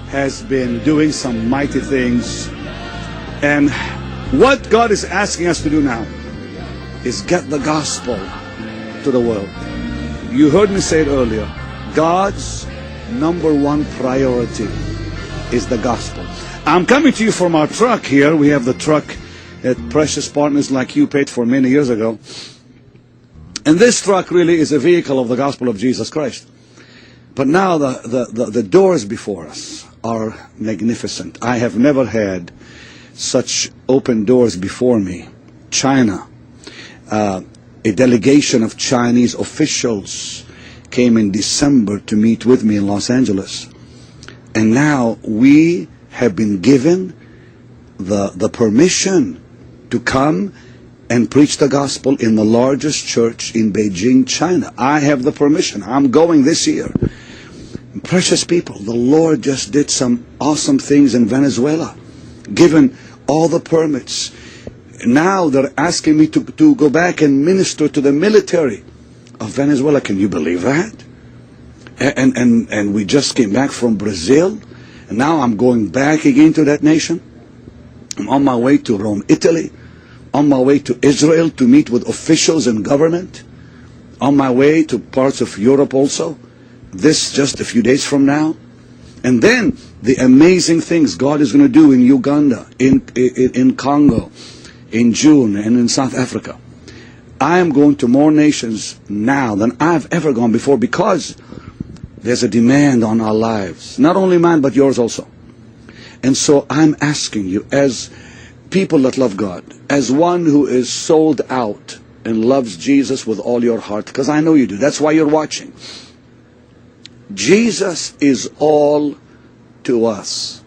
has been doing some mighty things. And what God is asking us to do now is get the gospel to the world. You heard me say it earlier. God's #1 priority is the gospel. I'm coming to you from our truck here. We have the truck that Precious Partners like you paid for many years ago. And this truck really is a vehicle of the gospel of Jesus Christ. But now the doors before us are magnificent. I have never had such open doors before me. China, a delegation of Chinese officials came in December to meet with me in Los Angeles. And now we have been given the permission to come and preach the gospel in the largest church in Beijing, China. I have the permission. I'm going this year. Precious people, the Lord just did some awesome things in Venezuela, given all the permits. Now they're asking me to go back and minister to the military of Venezuela. Can you believe that? And we just came back from Brazil, and now I'm going back again to that nation. I'm on my way to Rome, Italy, on my way to Israel to meet with officials and government, on my way to parts of Europe also, this just a few days from now. And then the amazing things God is going to do in Uganda, in Congo, in June, and in South Africa. I am going to more nations now than I've ever gone before, because there's a demand on our lives. Not only mine, but yours also. And so I'm asking you, as people that love God, as one who is sold out and loves Jesus with all your heart, because I know you do. That's why you're watching. Jesus is all to us.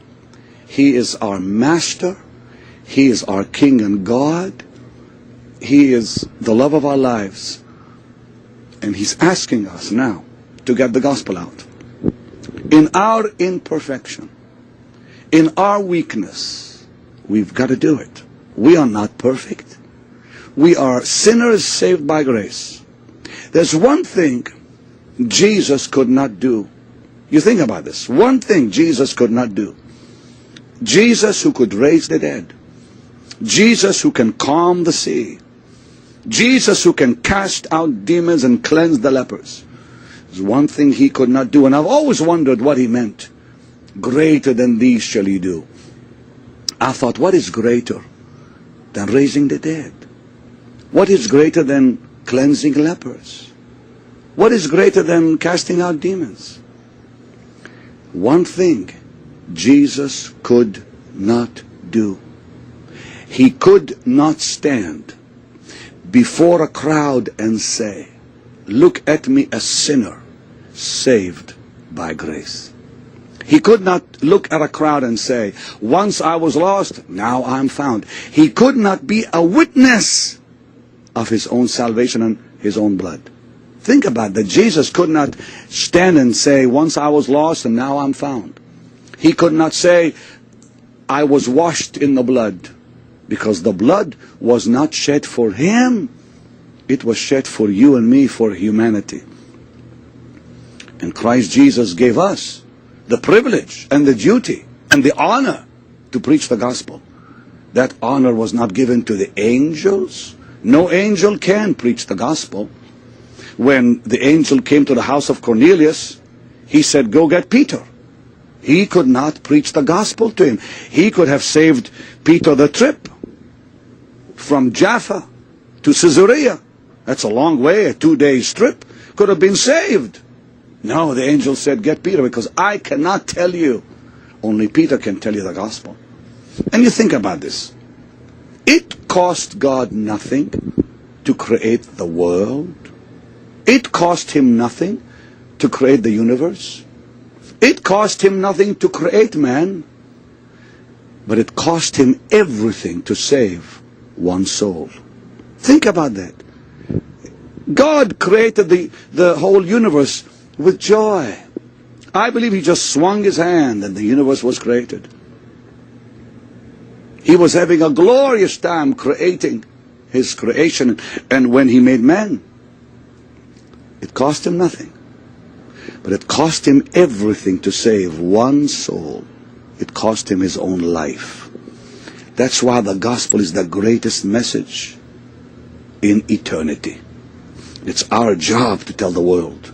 He is our master. He is our King and God. He is the love of our lives. And He's asking us now to get the gospel out. In our imperfection, in our weakness, we've got to do it. We are not perfect. We are sinners saved by grace. There's one thing Jesus could not do. You think about this. One thing Jesus could not do. Jesus who could raise the dead. Jesus who can calm the sea. Jesus who can cast out demons and cleanse the lepers. There's one thing He could not do, and I've always wondered what He meant. Greater than these shall you do. I thought, what is greater than raising the dead? What is greater than cleansing lepers? What is greater than casting out demons? One thing Jesus could not do. He could not stand before a crowd and say, look at me, a sinner saved by grace. He could not look at a crowd and say, once I was lost, now I'm found. He could not be a witness of His own salvation and His own blood. Think about that. Jesus could not stand and say, once I was lost and now I'm found. He could not say, I was washed in the blood, because the blood was not shed for Him. It was shed for you and me, for humanity. And Christ Jesus gave us the privilege and the duty and the honor to preach the gospel. That honor was not given to the angels. No angel can preach the gospel. When the angel came to the house of Cornelius, he said, go get Peter. He could not preach the gospel to him. He could have saved Peter the trip from Jaffa to Caesarea. That's a long way, a 2-day trip. Could have been saved. No, the angel said, get Peter, because I cannot tell you. Only Peter can tell you the gospel. And you think about this. It cost God nothing to create the world. It cost Him nothing to create the universe. It cost Him nothing to create man. But it cost Him everything to save one soul. Think about that. God created the whole universe with joy. I believe He just swung His hand and the universe was created. He was having a glorious time creating His creation. And when He made man, it cost Him nothing. But it cost him everything to save one soul. It cost him his own life. That's why the gospel is the greatest message in eternity. It's our job to tell the world